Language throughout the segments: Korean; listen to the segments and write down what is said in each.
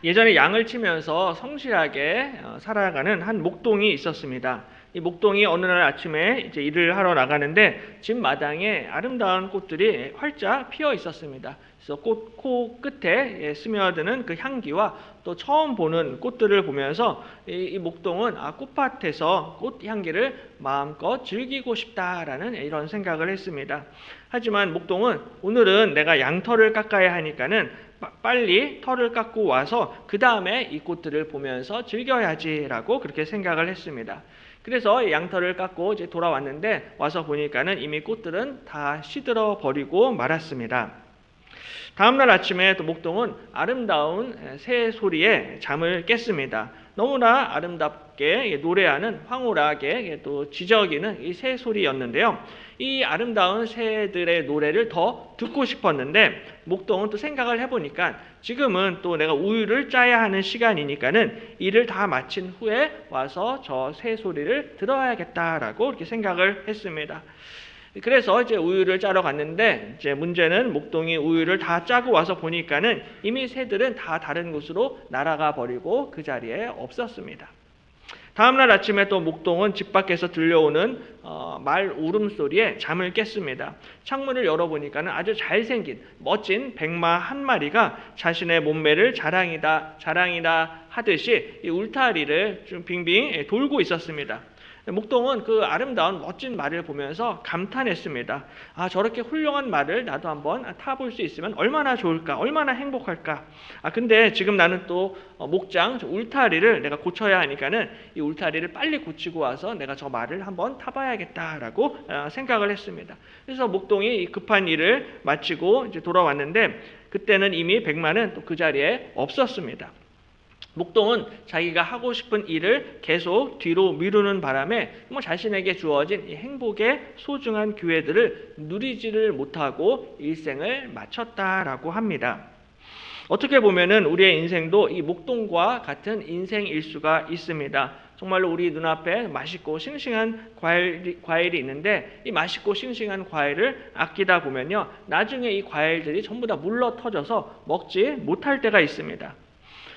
예전에 양을 치면서 성실하게 살아가는 한 목동이 있었습니다. 이 목동이 어느 날 아침에 이제 일을 하러 나가는데 집 마당에 아름다운 꽃들이 활짝 피어 있었습니다. 그래서 코 끝에 스며드는 그 향기와 또 처음 보는 꽃들을 보면서 이 목동은 꽃밭에서 꽃 향기를 마음껏 즐기고 싶다라는 이런 생각을 했습니다. 하지만 목동은 오늘은 내가 양털을 깎아야 하니까는 빨리 털을 깎고 와서 그 다음에 이 꽃들을 보면서 즐겨야지라고 그렇게 생각을 했습니다. 그래서 양털을 깎고 이제 돌아왔는데 와서 보니까는 이미 꽃들은 다 시들어 버리고 말았습니다. 다음날 아침에 또 목동은 아름다운 새 소리에 잠을 깼습니다. 너무나 아름답게 노래하는 황홀하게 또 지저귀는 이 새 소리였는데요. 이 아름다운 새들의 노래를 더 듣고 싶었는데 목동은 또 생각을 해보니까 지금은 또 내가 우유를 짜야 하는 시간이니까는 일을 다 마친 후에 와서 저 새 소리를 들어야겠다라고 이렇게 생각을 했습니다. 그래서 이제 우유를 짜러 갔는데 이제 문제는 목동이 우유를 다 짜고 와서 보니까는 이미 새들은 다 다른 곳으로 날아가 버리고 그 자리에 없었습니다. 다음날 아침에 또 목동은 집 밖에서 들려오는 말 울음소리에 잠을 깼습니다. 창문을 열어보니까는 아주 잘생긴 멋진 백마 한 마리가 자신의 몸매를 자랑이다 하듯이 이 울타리를 좀 빙빙 돌고 있었습니다. 목동은 그 아름다운 멋진 말을 보면서 감탄했습니다. 저렇게 훌륭한 말을 나도 한번 타볼 수 있으면 얼마나 좋을까, 얼마나 행복할까. 근데 지금 나는 또 목장 울타리를 내가 고쳐야 하니까는 이 울타리를 빨리 고치고 와서 내가 저 말을 한번 타봐야겠다라고 생각을 했습니다. 그래서 목동이 급한 일을 마치고 이제 돌아왔는데 그때는 이미 백마는 또 그 자리에 없었습니다. 목동은 자기가 하고 싶은 일을 계속 뒤로 미루는 바람에 자신에게 주어진 이 행복의 소중한 기회들을 누리지를 못하고 일생을 마쳤다라고 합니다. 어떻게 보면은 우리의 인생도 이 목동과 같은 인생일 수가 있습니다. 정말로 우리 눈앞에 맛있고 싱싱한 과일이 있는데 이 맛있고 싱싱한 과일을 아끼다 보면요, 나중에 이 과일들이 전부 다 물러 터져서 먹지 못할 때가 있습니다.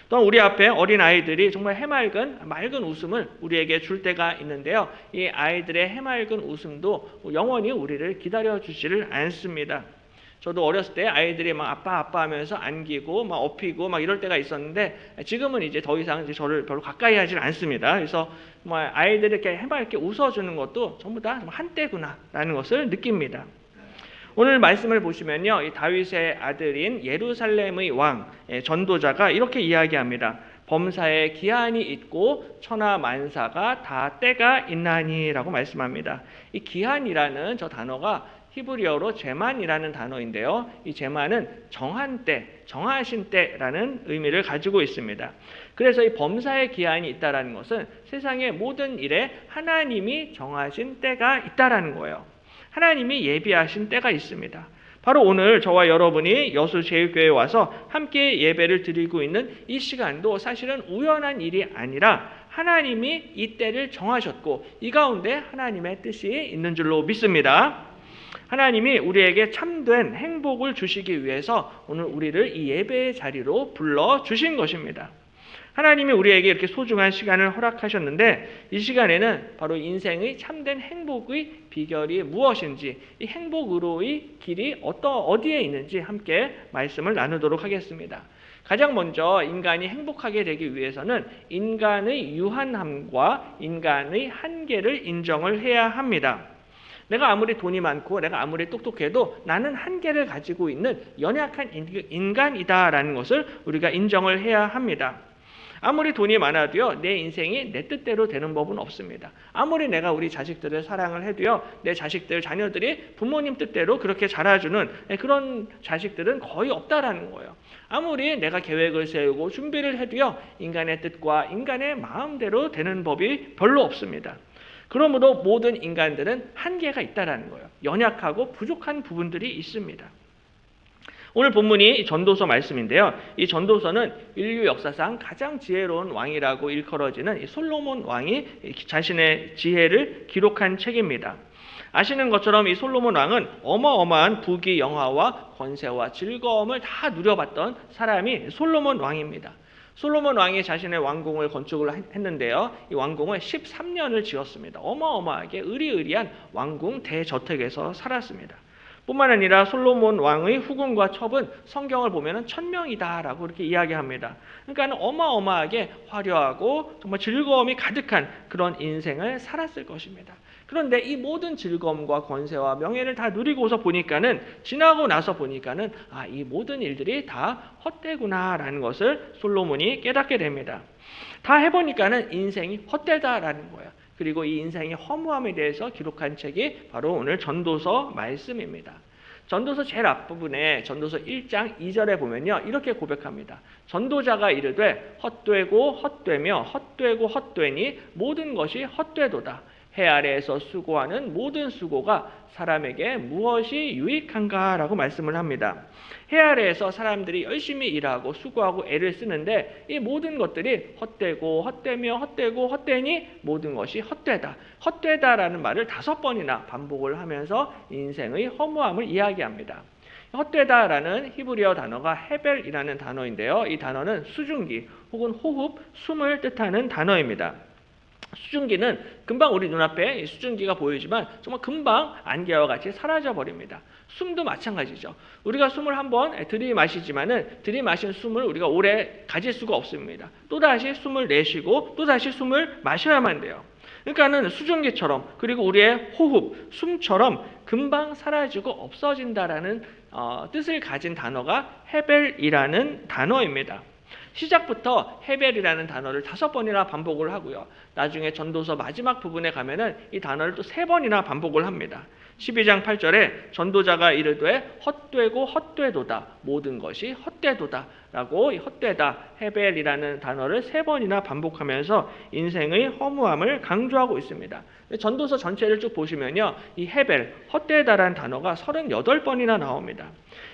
또한 우리 앞에 어린 아이들이 정말 맑은 웃음을 우리에게 줄 때가 있는데요. 이 아이들의 해맑은 웃음도 영원히 우리를 기다려주지를 않습니다. 저도 어렸을 때 아이들이 막 아빠 하면서 안기고 막 업히고 막 이럴 때가 있었는데 지금은 이제 더 이상 이제 저를 별로 가까이 하질 않습니다. 그래서 정말 아이들이 이렇게 해맑게 웃어주는 것도 전부 다 한때구나라는 것을 느낍니다. 오늘 말씀을 보시면요, 이 다윗의 아들인 예루살렘의 왕 전도자가 이렇게 이야기합니다. 범사에 기한이 있고 천하 만사가 다 때가 있나니라고 말씀합니다. 이 기한이라는 저 단어가 히브리어로 제만이라는 단어인데요. 이 제만은 정한 때, 정하신 때라는 의미를 가지고 있습니다. 그래서 이 범사의 기한이 있다라는 것은 세상의 모든 일에 하나님이 정하신 때가 있다라는 거예요. 하나님이 예비하신 때가 있습니다. 바로 오늘 저와 여러분이 여수제일교회에 와서 함께 예배를 드리고 있는 이 시간도 사실은 우연한 일이 아니라 하나님이 이 때를 정하셨고 이 가운데 하나님의 뜻이 있는 줄로 믿습니다. 하나님이 우리에게 참된 행복을 주시기 위해서 오늘 우리를 이 예배의 자리로 불러주신 것입니다. 하나님이 우리에게 이렇게 소중한 시간을 허락하셨는데 이 시간에는 바로 인생의 참된 행복의 비결이 무엇인지, 이 행복으로의 길이 어디에 있는지 함께 말씀을 나누도록 하겠습니다. 가장 먼저 인간이 행복하게 되기 위해서는 인간의 유한함과 인간의 한계를 인정을 해야 합니다. 내가 아무리 돈이 많고 내가 아무리 똑똑해도 나는 한계를 가지고 있는 연약한 인간이다라는 것을 우리가 인정을 해야 합니다. 아무리 돈이 많아도요, 내 인생이 내 뜻대로 되는 법은 없습니다. 아무리 내가 우리 자식들을 사랑을 해도요, 내 자녀들이 부모님 뜻대로 그렇게 자라주는 그런 자식들은 거의 없다라는 거예요. 아무리 내가 계획을 세우고 준비를 해도요, 인간의 뜻과 인간의 마음대로 되는 법이 별로 없습니다. 그러므로 모든 인간들은 한계가 있다라는 거예요. 연약하고 부족한 부분들이 있습니다. 오늘 본문이 전도서 말씀인데요. 이 전도서는 인류 역사상 가장 지혜로운 왕이라고 일컬어지는 이 솔로몬 왕이 자신의 지혜를 기록한 책입니다. 아시는 것처럼 이 솔로몬 왕은 어마어마한 부귀 영화와 권세와 즐거움을 다 누려봤던 사람이 솔로몬 왕입니다. 솔로몬 왕이 자신의 왕궁을 건축을 했는데요. 이 왕궁을 13년을 지었습니다. 어마어마하게 의리의리한 왕궁 대저택에서 살았습니다. 뿐만 아니라 솔로몬 왕의 후궁과 첩은 성경을 보면 1000명이다라고 이렇게 이야기합니다. 그러니까 어마어마하게 화려하고 정말 즐거움이 가득한 그런 인생을 살았을 것입니다. 그런데 이 모든 즐거움과 권세와 명예를 다 누리고서 보니까는, 지나고 나서 보니까는 이 모든 일들이 다 헛되구나라는 것을 솔로몬이 깨닫게 됩니다. 다 해보니까는 인생이 헛되다라는 거예요. 그리고 이 인생의 허무함에 대해서 기록한 책이 바로 오늘 전도서 말씀입니다. 전도서 제일 앞부분에 전도서 1장 2절에 보면요, 이렇게 고백합니다. 전도자가 이르되 헛되고 헛되며 헛되고 헛되니 모든 것이 헛되도다. 해 아래에서 수고하는 모든 수고가 사람에게 무엇이 유익한가? 라고 말씀을 합니다. 해 아래에서 사람들이 열심히 일하고 수고하고 애를 쓰는데 이 모든 것들이 헛되고 헛되며 헛되고 헛되니 모든 것이 헛되다. 헛되다라는 말을 5번이나 반복을 하면서 인생의 허무함을 이야기합니다. 헛되다라는 히브리어 단어가 헤벨이라는 단어인데요. 이 단어는 수증기 혹은 호흡, 숨을 뜻하는 단어입니다. 수증기는 금방 우리 눈앞에 수증기가 보이지만 정말 금방 안개와 같이 사라져 버립니다. 숨도 마찬가지죠. 우리가 숨을 한번 들이마시지만은 들이마신 숨을 우리가 오래 가질 수가 없습니다. 또다시 숨을 내쉬고 또다시 숨을 마셔야만 돼요. 그러니까는 수증기처럼, 그리고 우리의 호흡, 숨처럼 금방 사라지고 없어진다라는 뜻을 가진 단어가 헤벨이라는 단어입니다. 시작부터 헤벨이라는 단어를 5번이나 반복을 하고요. 나중에 전도서 마지막 부분에 가면은 이 단어를 또 3번이나 반복을 합니다. 12장 8절에 전도자가 이르되 헛되고 헛되도다. 모든 것이 헛되도다. 라고 이 헛되다, 헤벨이라는 단어를 3번이나 반복하면서 인생의 허무함을 강조하고 있습니다. 전도서 전체를 쭉 보시면요, 이 헤벨, 헛되다라는 단어가 38번이나 나옵니다.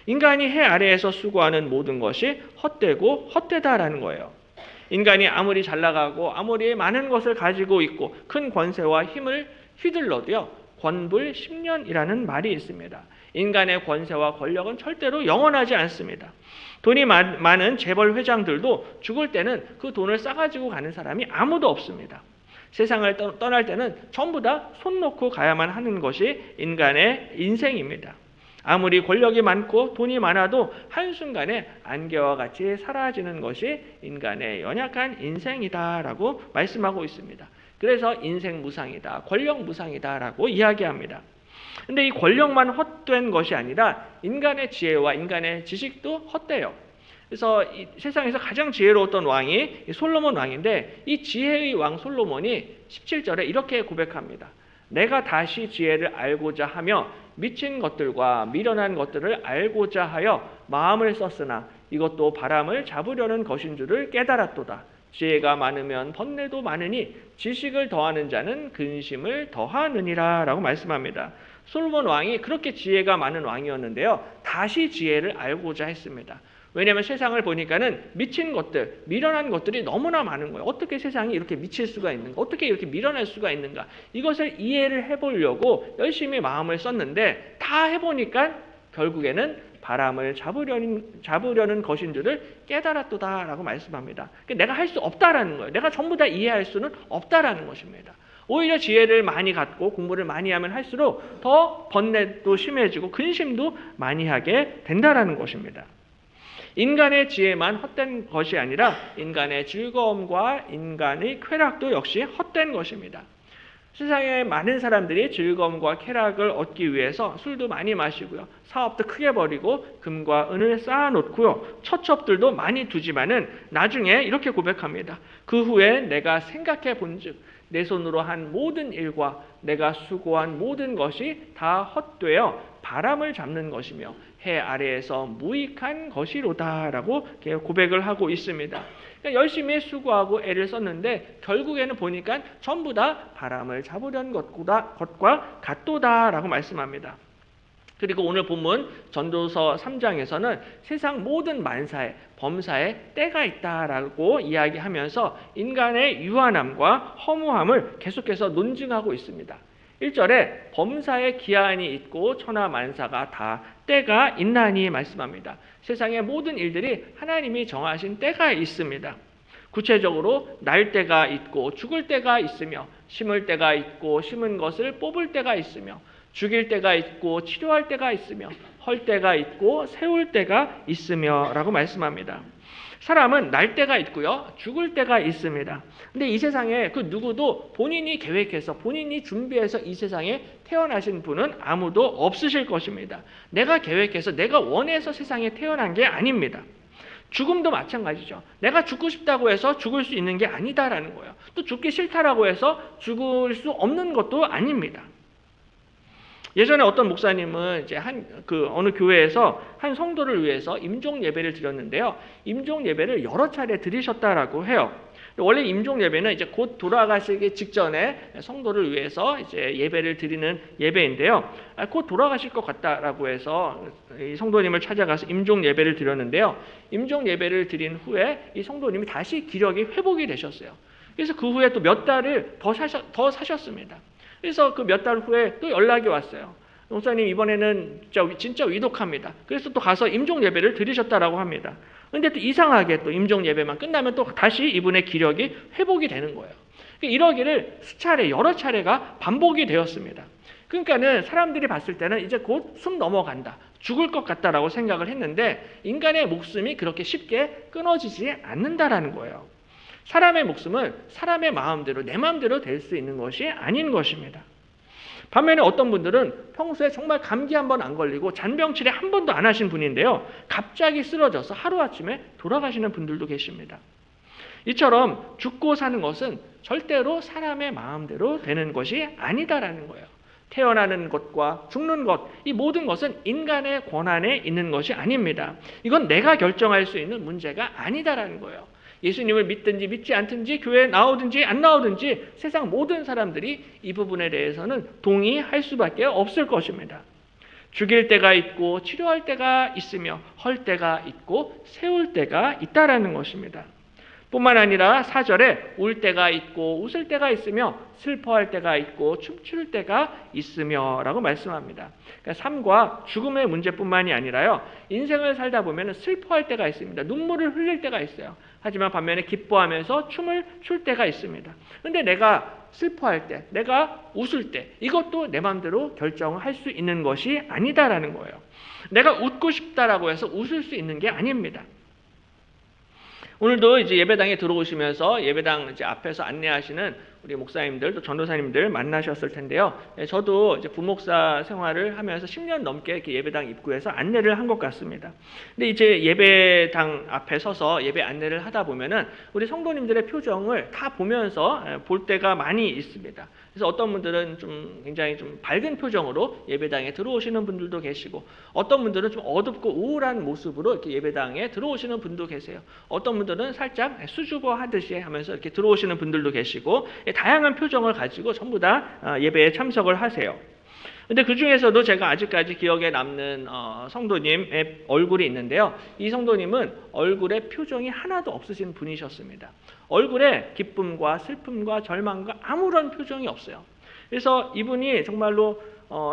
인간이 해 아래에서 수고하는 모든 것이 헛되고 헛되다라는 거예요. 인간이 아무리 잘 나가고 아무리 많은 것을 가지고 있고 큰 권세와 힘을 휘둘러도요, 권불 10년이라는 말이 있습니다. 인간의 권세와 권력은 절대로 영원하지 않습니다. 돈이 많은 재벌 회장들도 죽을 때는 그 돈을 싸가지고 가는 사람이 아무도 없습니다. 세상을 떠날 때는 전부 다 손 놓고 가야만 하는 것이 인간의 인생입니다. 아무리 권력이 많고 돈이 많아도 한순간에 안개와 같이 사라지는 것이 인간의 연약한 인생이다라고 말씀하고 있습니다. 그래서 인생 무상이다, 권력 무상이다라고 이야기합니다. 근데 이 권력만 헛된 것이 아니라 인간의 지혜와 인간의 지식도 헛돼요. 그래서 이 세상에서 가장 지혜로웠던 왕이 솔로몬 왕인데, 이 지혜의 왕 솔로몬이 17절에 이렇게 고백합니다. 내가 다시 지혜를 알고자 하며 미친 것들과 미련한 것들을 알고자 하여 마음을 썼으나 이것도 바람을 잡으려는 것인 줄을 깨달았도다. 지혜가 많으면 번뇌도 많으니 지식을 더하는 자는 근심을 더하느니라 라고 말씀합니다. 솔로몬 왕이 그렇게 지혜가 많은 왕이었는데요, 다시 지혜를 알고자 했습니다. 왜냐하면 세상을 보니까는 미친 것들, 미련한 것들이 너무나 많은 거예요. 어떻게 세상이 이렇게 미칠 수가 있는가? 어떻게 이렇게 미련할 수가 있는가? 이것을 이해를 해보려고 열심히 마음을 썼는데 다 해보니까 결국에는 바람을 잡으려는 것인 줄을 깨달았도다라고 말씀합니다. 내가 할 수 없다라는 거예요. 내가 전부 다 이해할 수는 없다라는 것입니다. 오히려 지혜를 많이 갖고 공부를 많이 하면 할수록 더 번뇌도 심해지고 근심도 많이 하게 된다라는 것입니다. 인간의 지혜만 헛된 것이 아니라 인간의 즐거움과 인간의 쾌락도 역시 헛된 것입니다. 세상에 많은 사람들이 즐거움과 쾌락을 얻기 위해서 술도 많이 마시고요, 사업도 크게 벌이고 금과 은을 쌓아놓고요, 처첩들도 많이 두지만은 나중에 이렇게 고백합니다. 그 후에 내가 생각해 본즉 내 손으로 한 모든 일과 내가 수고한 모든 것이 다 헛되어 바람을 잡는 것이며 해 아래에서 무익한 것이로다라고 고백을 하고 있습니다. 그러니까 열심히 수고하고 애를 썼는데 결국에는 보니까 전부 다 바람을 잡으려는 것과 같도다라고 말씀합니다. 그리고 오늘 본문 전도서 3장에서는 세상 모든 만사에, 범사에 때가 있다라고 이야기하면서 인간의 유한함과 허무함을 계속해서 논증하고 있습니다. 1절에 범사에 기한이 있고 천하만사가 다 때가 있나니 말씀합니다. 세상의 모든 일들이 하나님이 정하신 때가 있습니다. 구체적으로 날 때가 있고 죽을 때가 있으며, 심을 때가 있고 심은 것을 뽑을 때가 있으며, 죽일 때가 있고 치료할 때가 있으며, 헐 때가 있고 세울 때가 있으며 라고 말씀합니다. 사람은 날 때가 있고요, 죽을 때가 있습니다. 근데 이 세상에 그 누구도 본인이 계획해서 본인이 준비해서 이 세상에 태어나신 분은 아무도 없으실 것입니다. 내가 계획해서 내가 원해서 세상에 태어난 게 아닙니다. 죽음도 마찬가지죠. 내가 죽고 싶다고 해서 죽을 수 있는 게 아니다라는 거예요. 또 죽기 싫다라고 해서 죽을 수 없는 것도 아닙니다. 예전에 어떤 목사님은 이제 어느 교회에서 한 성도를 위해서 임종 예배를 드렸는데요. 임종 예배를 여러 차례 드리셨다라고 해요. 원래 임종 예배는 이제 곧 돌아가시기 직전에 성도를 위해서 이제 예배를 드리는 예배인데요. 곧 돌아가실 것 같다라고 해서 이 성도님을 찾아가서 임종 예배를 드렸는데요. 임종 예배를 드린 후에 이 성도님이 다시 기력이 회복이 되셨어요. 그래서 그 후에 또 몇 달을 더 사셨습니다. 그래서 그 몇 달 후에 또 연락이 왔어요. 목사님 이번에는 진짜 위독합니다. 그래서 또 가서 임종 예배를 드리셨다라고 합니다. 근데 또 이상하게 또 임종 예배만 끝나면 또 다시 이분의 기력이 회복이 되는 거예요. 이러기를 수차례 여러 차례가 반복이 되었습니다. 그러니까는 사람들이 봤을 때는 이제 곧 숨 넘어간다, 죽을 것 같다라고 생각을 했는데 인간의 목숨이 그렇게 쉽게 끊어지지 않는다라는 거예요. 사람의 목숨은 사람의 마음대로 내 마음대로 될 수 있는 것이 아닌 것입니다. 반면에 어떤 분들은 평소에 정말 감기 한 번 안 걸리고 잔병 치레 한 번도 안 하신 분인데요. 갑자기 쓰러져서 하루아침에 돌아가시는 분들도 계십니다. 이처럼 죽고 사는 것은 절대로 사람의 마음대로 되는 것이 아니다라는 거예요. 태어나는 것과 죽는 것, 이 모든 것은 인간의 권한에 있는 것이 아닙니다. 이건 내가 결정할 수 있는 문제가 아니다라는 거예요. 예수님을 믿든지 믿지 않든지 교회에 나오든지 안 나오든지 세상 모든 사람들이 이 부분에 대해서는 동의할 수밖에 없을 것입니다. 죽일 때가 있고 치료할 때가 있으며 헐 때가 있고 세울 때가 있다라는 것입니다. 뿐만 아니라 4절에 울 때가 있고 웃을 때가 있으며 슬퍼할 때가 있고 춤출 때가 있으며 라고 말씀합니다. 그러니까 삶과 죽음의 문제뿐만이 아니라요, 인생을 살다 보면 슬퍼할 때가 있습니다. 눈물을 흘릴 때가 있어요. 하지만 반면에 기뻐하면서 춤을 출 때가 있습니다. 그런데 내가 슬퍼할 때, 내가 웃을 때, 이것도 내 마음대로 결정할 수 있는 것이 아니다라는 거예요. 내가 웃고 싶다라고 해서 웃을 수 있는 게 아닙니다. 오늘도 이제 예배당에 들어오시면서 예배당 이제 앞에서 안내하시는 우리 목사님들 또 전도사님들 만나셨을 텐데요. 저도 이제 부목사 생활을 하면서 10년 넘게 이렇게 예배당 입구에서 안내를 한 것 같습니다. 근데 이제 예배당 앞에 서서 예배 안내를 하다 보면은 우리 성도님들의 표정을 다 보면서 볼 때가 많이 있습니다. 그래서 어떤 분들은 좀 굉장히 좀 밝은 표정으로 예배당에 들어오시는 분들도 계시고, 어떤 분들은 좀 어둡고 우울한 모습으로 이렇게 예배당에 들어오시는 분도 계세요. 어떤 분들은 살짝 수줍어 하듯이 하면서 이렇게 들어오시는 분들도 계시고, 다양한 표정을 가지고 전부 다 예배에 참석을 하세요. 근데 그 중에서도 제가 아직까지 기억에 남는 성도님의 얼굴이 있는데요. 이 성도님은 얼굴에 표정이 하나도 없으신 분이셨습니다. 얼굴에 기쁨과 슬픔과 절망과 아무런 표정이 없어요. 그래서 이분이 정말로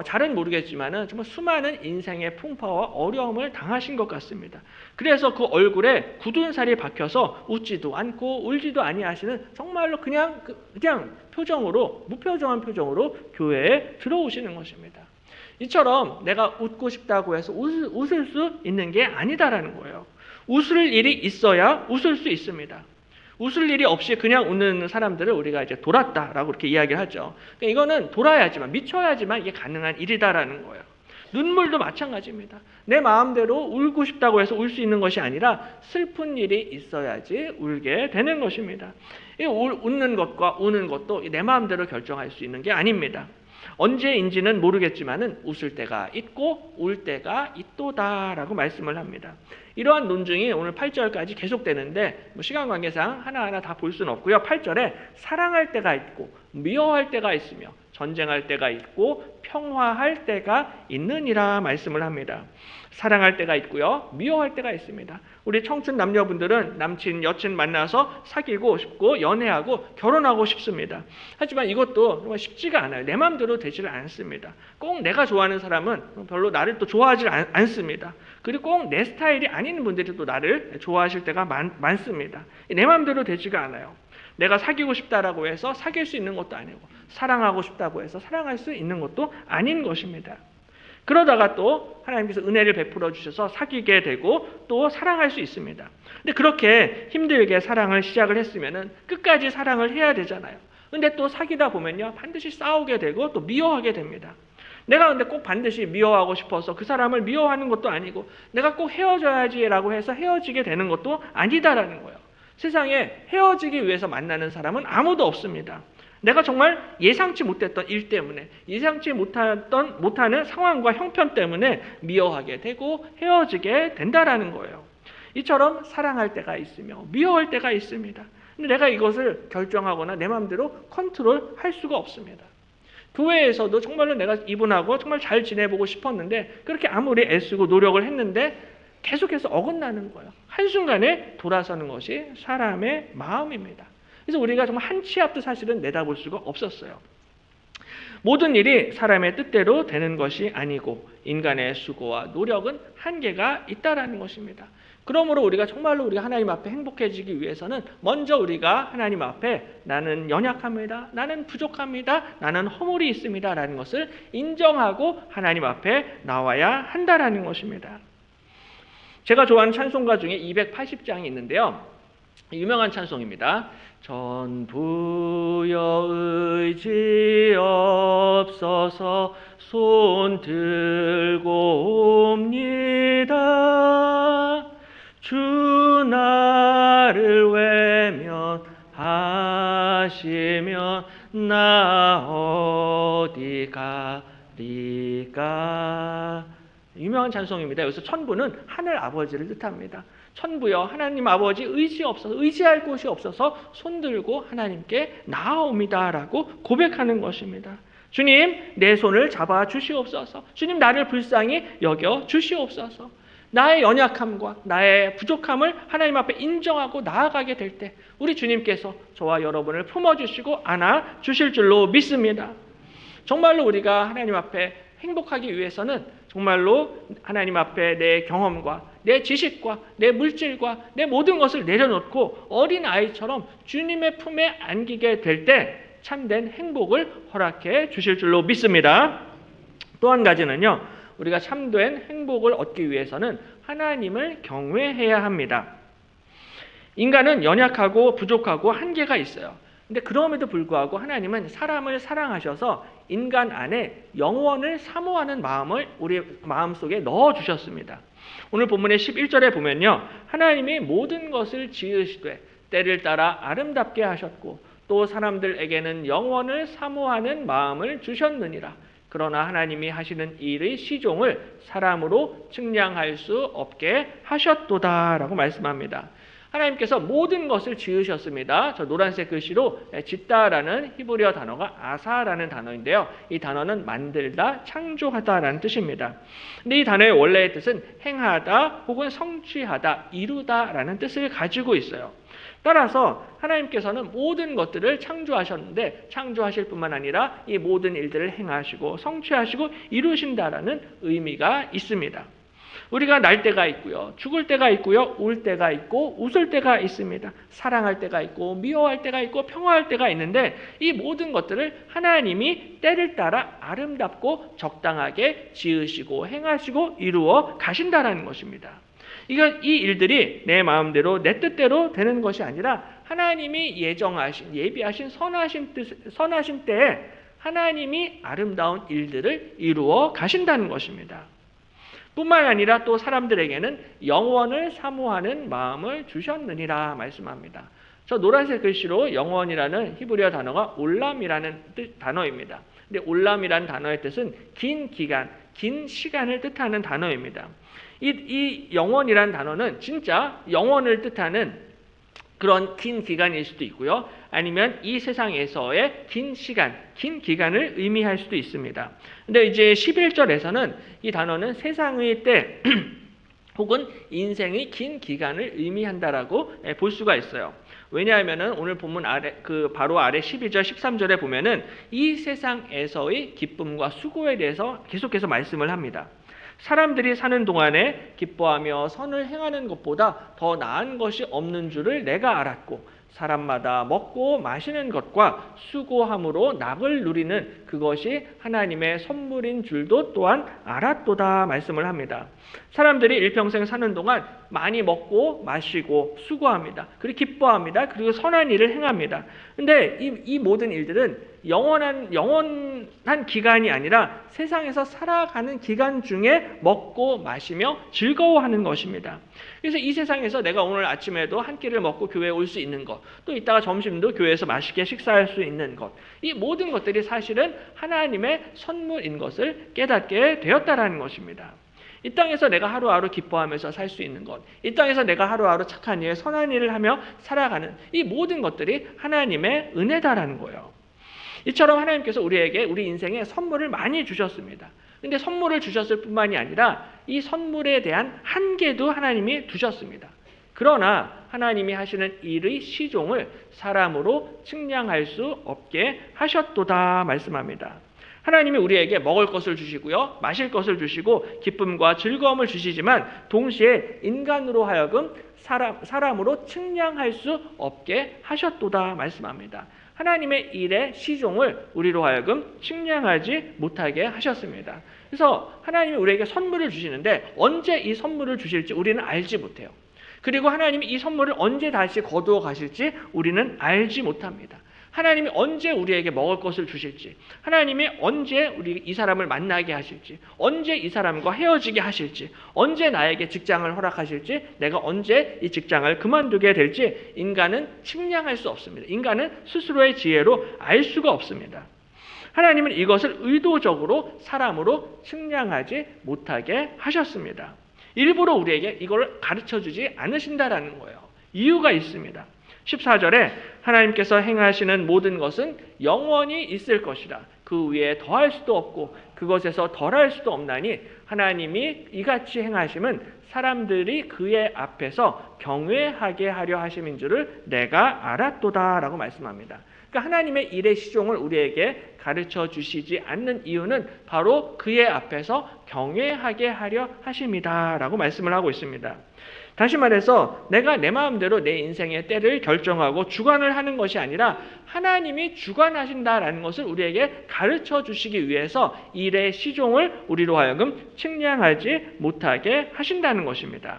잘은 모르겠지만은 정말 수많은 인생의 풍파와 어려움을 당하신 것 같습니다. 그래서 그 얼굴에 굳은 살이 박혀서 웃지도 않고 울지도 아니하시는 정말로 그냥 표정으로, 무표정한 표정으로 교회에 들어오시는 것입니다. 이처럼 내가 웃고 싶다고 해서 웃을 수 있는 게 아니다라는 거예요. 웃을 일이 있어야 웃을 수 있습니다. 웃을 일이 없이 그냥 웃는 사람들을 우리가 이제 돌았다라고 이렇게 이야기를 하죠. 그러니까 이거는 돌아야지만, 미쳐야지만 이게 가능한 일이다라는 거예요. 눈물도 마찬가지입니다. 내 마음대로 울고 싶다고 해서 울 수 있는 것이 아니라 슬픈 일이 있어야지 울게 되는 것입니다. 웃는 것과 우는 것도 내 마음대로 결정할 수 있는 게 아닙니다. 언제인지는 모르겠지만은 웃을 때가 있고 울 때가 있도다라고 말씀을 합니다. 이러한 논증이 오늘 8절까지 계속되는데 시간 관계상 하나하나 다 볼 수는 없고요. 8절에 사랑할 때가 있고 미워할 때가 있으며 전쟁할 때가 있고 평화할 때가 있느니라 말씀을 합니다. 사랑할 때가 있고요, 미워할 때가 있습니다. 우리 청춘 남녀분들은 남친, 여친 만나서 사귀고 싶고 연애하고 결혼하고 싶습니다. 하지만 이것도 정말 쉽지가 않아요. 내 마음대로 되지를 않습니다. 꼭 내가 좋아하는 사람은 별로 나를 또 좋아하지 않습니다. 그리고 꼭 내 스타일이 아닌 분들이 또 나를 좋아하실 때가 많습니다. 내 마음대로 되지가 않아요. 내가 사귀고 싶다라고 해서 사귈 수 있는 것도 아니고, 사랑하고 싶다고 해서 사랑할 수 있는 것도 아닌 것입니다. 그러다가 또 하나님께서 은혜를 베풀어 주셔서 사귀게 되고 또 사랑할 수 있습니다. 근데 그렇게 힘들게 사랑을 시작을 했으면은 끝까지 사랑을 해야 되잖아요. 근데 또 사귀다 보면요, 반드시 싸우게 되고 또 미워하게 됩니다. 내가 근데 꼭 반드시 미워하고 싶어서 그 사람을 미워하는 것도 아니고, 내가 꼭 헤어져야지라고 해서 헤어지게 되는 것도 아니다라는 거예요. 세상에 헤어지기 위해서 만나는 사람은 아무도 없습니다. 내가 정말 예상치 못했던 일 때문에, 예상치 못하는 상황과 형편 때문에 미워하게 되고 헤어지게 된다라는 거예요. 이처럼 사랑할 때가 있으며 미워할 때가 있습니다. 근데 내가 이것을 결정하거나 내 마음대로 컨트롤할 수가 없습니다. 교회에서도 정말로 내가 이분하고 정말 잘 지내보고 싶었는데, 그렇게 아무리 애쓰고 노력을 했는데 계속해서 어긋나는 거예요. 한순간에 돌아서는 것이 사람의 마음입니다. 그래서 우리가 정말 한 치 앞도 사실은 내다볼 수가 없었어요. 모든 일이 사람의 뜻대로 되는 것이 아니고 인간의 수고와 노력은 한계가 있다라는 것입니다. 그러므로 우리가 정말로 우리가 하나님 앞에 행복해지기 위해서는 먼저 우리가 하나님 앞에 나는 연약합니다, 나는 부족합니다, 나는 허물이 있습니다 라는 것을 인정하고 하나님 앞에 나와야 한다라는 것입니다. 제가 좋아하는 찬송가 중에 280장이 있는데요, 유명한 찬송입니다. 전부여 의지 없어서 손 들고 옵니다. 주 나를 외면하시면 나 어디 가리까. 유명한 찬송입니다. 여기서 천부는 하늘 아버지를 뜻합니다. 천부여, 하나님 아버지 의지할 곳이 없어서 손들고 하나님께 나아옵니다라고 고백하는 것입니다. 주님, 내 손을 잡아 주시옵소서. 주님, 나를 불쌍히 여겨 주시옵소서. 나의 연약함과 나의 부족함을 하나님 앞에 인정하고 나아가게 될 때 우리 주님께서 저와 여러분을 품어주시고 안아주실 줄로 믿습니다. 정말로 우리가 하나님 앞에 행복하기 위해서는 정말로 하나님 앞에 내 경험과 내 지식과 내 물질과 내 모든 것을 내려놓고 어린아이처럼 주님의 품에 안기게 될 때 참된 행복을 허락해 주실 줄로 믿습니다. 또 한 가지는요, 우리가 참된 행복을 얻기 위해서는 하나님을 경외해야 합니다. 인간은 연약하고 부족하고 한계가 있어요. 근데 그럼에도 불구하고 하나님은 사람을 사랑하셔서 인간 안에 영원을 사모하는 마음을 우리 마음속에 넣어주셨습니다. 오늘 본문의 11절에 보면요, 하나님이 모든 것을 지으시되 때를 따라 아름답게 하셨고 또 사람들에게는 영원을 사모하는 마음을 주셨느니라. 그러나 하나님이 하시는 일의 시종을 사람으로 측량할 수 없게 하셨도다 라고 말씀합니다. 하나님께서 모든 것을 지으셨습니다. 저 노란색 글씨로 짓다라는 히브리어 단어가 아사라는 단어인데요, 이 단어는 만들다, 창조하다라는 뜻입니다. 근데 이 단어의 원래의 뜻은 행하다 혹은 성취하다, 이루다라는 뜻을 가지고 있어요. 따라서 하나님께서는 모든 것들을 창조하셨는데 창조하실 뿐만 아니라 이 모든 일들을 행하시고 성취하시고 이루신다라는 의미가 있습니다. 우리가 날 때가 있고요, 죽을 때가 있고요, 울 때가 있고 웃을 때가 있습니다. 사랑할 때가 있고 미워할 때가 있고 평화할 때가 있는데 이 모든 것들을 하나님이 때를 따라 아름답고 적당하게 지으시고 행하시고 이루어 가신다라는 것입니다. 이 일들이 내 마음대로 내 뜻대로 되는 것이 아니라 하나님이 예비하신 선하신 때에 하나님이 아름다운 일들을 이루어 가신다는 것입니다. 뿐만 아니라 또 사람들에게는 영원을 사모하는 마음을 주셨느니라 말씀합니다. 저 노란색 글씨로 영원이라는 히브리어 단어가 올람이라는 단어입니다. 근데 올람이라는 단어의 뜻은 긴 기간, 긴 시간을 뜻하는 단어입니다. 이 영원이라는 단어는 진짜 영원을 뜻하는 그런 긴 기간일 수도 있고요. 아니면 이 세상에서의 긴 시간, 긴 기간을 의미할 수도 있습니다. 근데 이제 11절에서는 이 단어는 세상의 때 혹은 인생의 긴 기간을 의미한다라고 볼 수가 있어요. 왜냐하면은 오늘 본문 아래 바로 아래 12절, 13절에 보면은 이 세상에서의 기쁨과 수고에 대해서 계속해서 말씀을 합니다. 사람들이 사는 동안에 기뻐하며 선을 행하는 것보다 더 나은 것이 없는 줄을 내가 알았고 사람마다 먹고 마시는 것과 수고함으로 낙을 누리는 그것이 하나님의 선물인 줄도 또한 알았도다 말씀을 합니다. 사람들이 일평생 사는 동안 많이 먹고 마시고 수고합니다. 그리고 기뻐합니다. 그리고 선한 일을 행합니다. 근데 이 모든 일들은 영원한 기간이 아니라 세상에서 살아가는 기간 중에 먹고 마시며 즐거워하는 것입니다. 그래서 이 세상에서 내가 오늘 아침에도 한 끼를 먹고 교회에 올 수 있는 것, 또 이따가 점심도 교회에서 맛있게 식사할 수 있는 것, 이 모든 것들이 사실은 하나님의 선물인 것을 깨닫게 되었다라는 것입니다. 이 땅에서 내가 하루하루 기뻐하면서 살 수 있는 것, 이 땅에서 내가 하루하루 착한 일, 선한 일을 하며 살아가는 이 모든 것들이 하나님의 은혜다라는 거예요. 이처럼 하나님께서 우리에게 우리 인생에 선물을 많이 주셨습니다. 근데 선물을 주셨을 뿐만이 아니라 이 선물에 대한 한계도 하나님이 두셨습니다. 그러나 하나님이 하시는 일의 시종을 사람으로 측량할 수 없게 하셨도다 말씀합니다. 하나님이 우리에게 먹을 것을 주시고요, 마실 것을 주시고 기쁨과 즐거움을 주시지만 동시에 인간으로 하여금 사람으로 측량할 수 없게 하셨도다 말씀합니다. 하나님의 일의 시종을 우리로 하여금 측량하지 못하게 하셨습니다. 그래서 하나님이 우리에게 선물을 주시는데 언제 이 선물을 주실지 우리는 알지 못해요. 그리고 하나님이 이 선물을 언제 다시 거두어 가실지 우리는 알지 못합니다. 하나님이 언제 우리에게 먹을 것을 주실지, 하나님이 언제 우리 이 사람을 만나게 하실지, 언제 이 사람과 헤어지게 하실지, 언제 나에게 직장을 허락하실지, 내가 언제 이 직장을 그만두게 될지 인간은 측량할 수 없습니다. 인간은 스스로의 지혜로 알 수가 없습니다. 하나님은 이것을 의도적으로 사람으로 측량하지 못하게 하셨습니다. 일부러 우리에게 이걸 가르쳐주지 않으신다라는 거예요. 이유가 있습니다. 14절에 하나님께서 행하시는 모든 것은 영원히 있을 것이라. 그 위에 더할 수도 없고 그것에서 덜할 수도 없나니 하나님이 이같이 행하심은 사람들이 그의 앞에서 경외하게 하려 하심인 줄을 내가 알았도다 라고 말씀합니다. 그러니까 하나님의 일의 시종을 우리에게 가르쳐 주시지 않는 이유는 바로 그의 앞에서 경외하게 하려 하심이다 라고 말씀을 하고 있습니다. 다시 말해서 내가 내 마음대로 내 인생의 때를 결정하고 주관을 하는 것이 아니라 하나님이 주관하신다라는 것을 우리에게 가르쳐 주시기 위해서 일의 시종을 우리로 하여금 측량하지 못하게 하신다는 것입니다.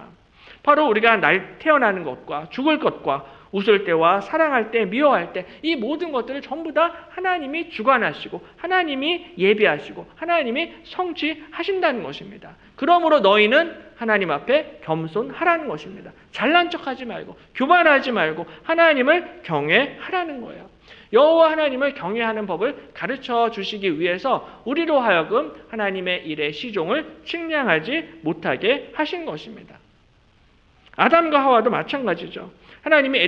바로 우리가 태어나는 것과 죽을 것과 웃을 때와 사랑할 때, 미워할 때 이 모든 것들을 전부 다 하나님이 주관하시고 하나님이 예비하시고 하나님이 성취하신다는 것입니다. 그러므로 너희는 하나님 앞에 겸손하라는 것입니다. 잘난 척하지 말고 교만하지 말고 하나님을 경외하라는 거예요. 여호와 하나님을 경외하는 법을 가르쳐 주시기 위해서 우리로 하여금 하나님의 일의 시종을 측량하지 못하게 하신 것입니다. 아담과 하와도 마찬가지죠. 하나님이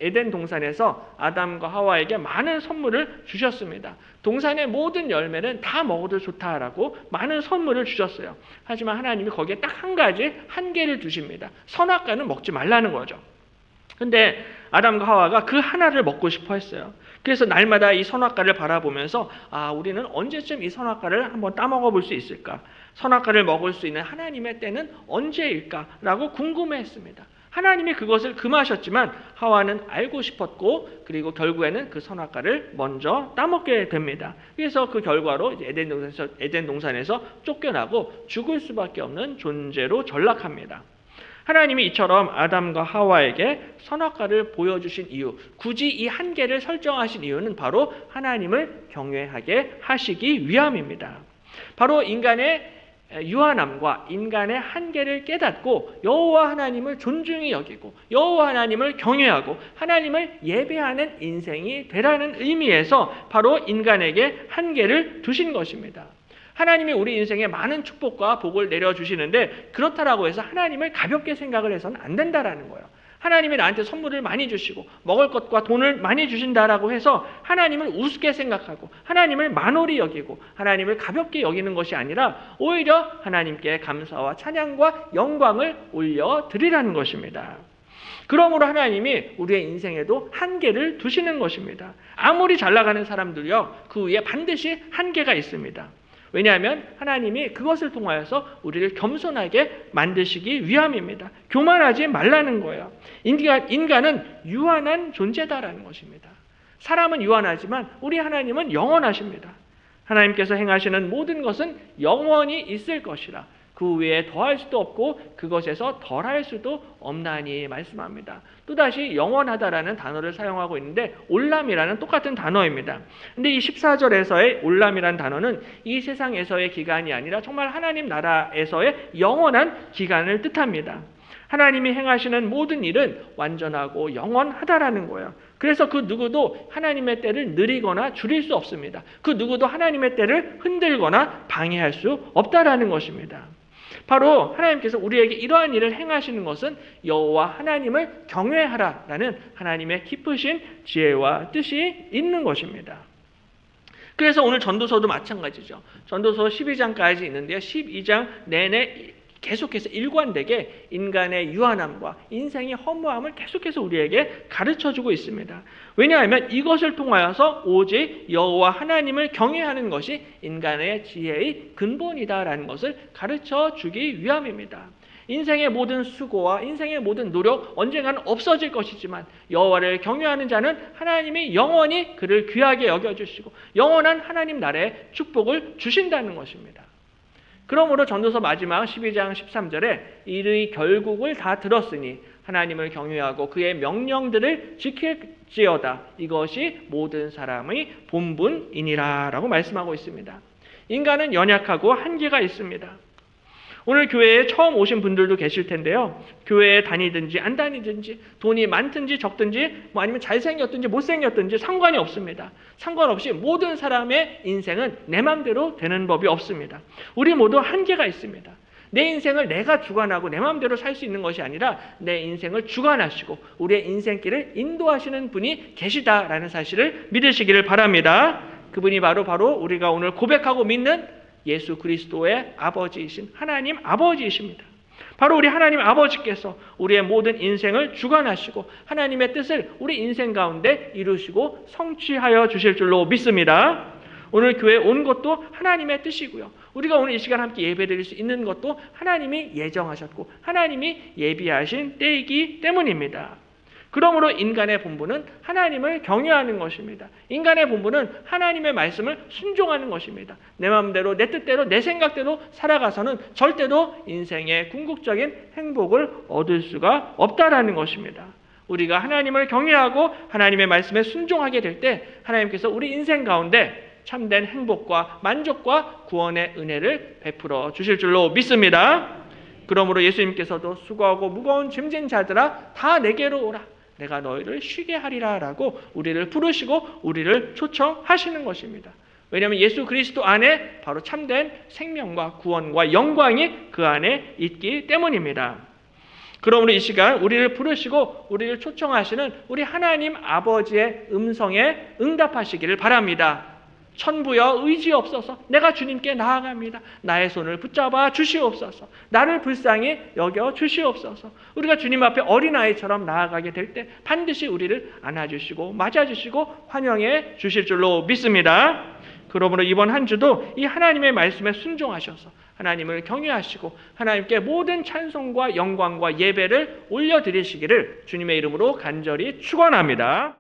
에덴 동산에서 아담과 하와에게 많은 선물을 주셨습니다. 동산의 모든 열매는 다 먹어도 좋다라고 많은 선물을 주셨어요. 하지만 하나님이 거기에 딱 한 가지 한계를 두십니다. 선악과는 먹지 말라는 거죠. 근데 아담과 하와가 그 하나를 먹고 싶어 했어요. 그래서 날마다 이 선악과를 바라보면서 우리는 언제쯤 이 선악과를 한번 따먹어 볼 수 있을까? 선악과를 먹을 수 있는 하나님의 때는 언제일까라고 궁금해했습니다. 하나님이 그것을 금하셨지만 하와는 알고 싶었고 그리고 결국에는 그 선악과를 먼저 따먹게 됩니다. 그래서 그 결과로 이제 에덴 동산에서 쫓겨나고 죽을 수밖에 없는 존재로 전락합니다. 하나님이 이처럼 아담과 하와에게 선악과를 보여주신 이유, 굳이 이 한계를 설정하신 이유는 바로 하나님을 경외하게 하시기 위함입니다. 바로 인간의 유한함과 인간의 한계를 깨닫고 여호와 하나님을 존중히 여기고 여호와 하나님을 경외하고 하나님을 예배하는 인생이 되라는 의미에서 바로 인간에게 한계를 두신 것입니다. 하나님이 우리 인생에 많은 축복과 복을 내려주시는데 그렇다라고 해서 하나님을 가볍게 생각을 해서는 안 된다라는 거예요. 하나님이 나한테 선물을 많이 주시고 먹을 것과 돈을 많이 주신다라고 해서 하나님을 우습게 생각하고 하나님을 만홀히 여기고 하나님을 가볍게 여기는 것이 아니라 오히려 하나님께 감사와 찬양과 영광을 올려드리라는 것입니다. 그러므로 하나님이 우리의 인생에도 한계를 두시는 것입니다. 아무리 잘 나가는 사람들이요, 그 위에 반드시 한계가 있습니다. 왜냐하면 하나님이 그것을 통하여서 우리를 겸손하게 만드시기 위함입니다. 교만하지 말라는 거예요. 인간은 유한한 존재다라는 것입니다. 사람은 유한하지만 우리 하나님은 영원하십니다. 하나님께서 행하시는 모든 것은 영원히 있을 것이라 그 외에 더할 수도 없고 그것에서 덜할 수도 없나니 말씀합니다. 또다시 영원하다라는 단어를 사용하고 있는데 올람이라는 똑같은 단어입니다. 근데 이 14절에서의 올람이라는 단어는 이 세상에서의 기간이 아니라 정말 하나님 나라에서의 영원한 기간을 뜻합니다. 하나님이 행하시는 모든 일은 완전하고 영원하다라는 거예요. 그래서 그 누구도 하나님의 때를 느리거나 줄일 수 없습니다. 그 누구도 하나님의 때를 흔들거나 방해할 수 없다라는 것입니다. 바로 하나님께서 우리에게 이러한 일을 행하시는 것은 여호와 하나님을 경외하라라는 하나님의 깊으신 지혜와 뜻이 있는 것입니다. 그래서 오늘 전도서도 마찬가지죠. 전도서 12장까지 있는데요. 12장 내내 계속해서 일관되게 인간의 유한함과 인생의 허무함을 계속해서 우리에게 가르쳐주고 있습니다. 왜냐하면 이것을 통하여서 오직 여호와 하나님을 경외하는 것이 인간의 지혜의 근본이다라는 것을 가르쳐주기 위함입니다. 인생의 모든 수고와 인생의 모든 노력 언젠가는 없어질 것이지만 여호와를 경외하는 자는 하나님이 영원히 그를 귀하게 여겨주시고 영원한 하나님 나라의 축복을 주신다는 것입니다. 그러므로 전도서 마지막 12장 13절에 이의 결국을 다 들었으니 하나님을 경외하고 그의 명령들을 지킬지어다. 이것이 모든 사람의 본분이니라 라고 말씀하고 있습니다. 인간은 연약하고 한계가 있습니다. 오늘 교회에 처음 오신 분들도 계실 텐데요. 교회에 다니든지 안 다니든지 돈이 많든지 적든지 아니면 잘생겼든지 못생겼든지 상관이 없습니다. 상관없이 모든 사람의 인생은 내 맘대로 되는 법이 없습니다. 우리 모두 한계가 있습니다. 내 인생을 내가 주관하고 내 마음대로 살 수 있는 것이 아니라 내 인생을 주관하시고 우리의 인생길을 인도하시는 분이 계시다라는 사실을 믿으시기를 바랍니다. 그분이 바로 우리가 오늘 고백하고 믿는 예수 그리스도의 아버지이신 하나님 아버지이십니다. 바로 우리 하나님 아버지께서 우리의 모든 인생을 주관하시고 하나님의 뜻을 우리 인생 가운데 이루시고 성취하여 주실 줄로 믿습니다. 오늘 교회에 온 것도 하나님의 뜻이고요. 우리가 오늘 이 시간 함께 예배드릴 수 있는 것도 하나님이 예정하셨고 하나님이 예비하신 때이기 때문입니다. 그러므로 인간의 본분은 하나님을 경외하는 것입니다. 인간의 본분은 하나님의 말씀을 순종하는 것입니다. 내 마음대로 내 뜻대로 내 생각대로 살아가서는 절대로 인생의 궁극적인 행복을 얻을 수가 없다라는 것입니다. 우리가 하나님을 경외하고 하나님의 말씀에 순종하게 될 때 하나님께서 우리 인생 가운데 참된 행복과 만족과 구원의 은혜를 베풀어 주실 줄로 믿습니다. 그러므로 예수님께서도 수고하고 무거운 짐진 자들아 다 내게로 오라. 내가 너희를 쉬게 하리라 라고 우리를 부르시고 우리를 초청하시는 것입니다. 왜냐하면 예수 그리스도 안에 바로 참된 생명과 구원과 영광이 그 안에 있기 때문입니다. 그러므로 이 시간 우리를 부르시고 우리를 초청하시는 우리 하나님 아버지의 음성에 응답하시기를 바랍니다. 천부여 의지없소서. 내가 주님께 나아갑니다. 나의 손을 붙잡아 주시옵소서. 나를 불쌍히 여겨 주시옵소서. 우리가 주님 앞에 어린아이처럼 나아가게 될 때 반드시 우리를 안아주시고 맞아주시고 환영해 주실 줄로 믿습니다. 그러므로 이번 한 주도 이 하나님의 말씀에 순종하셔서 하나님을 경외하시고 하나님께 모든 찬송과 영광과 예배를 올려드리시기를 주님의 이름으로 간절히 축원합니다.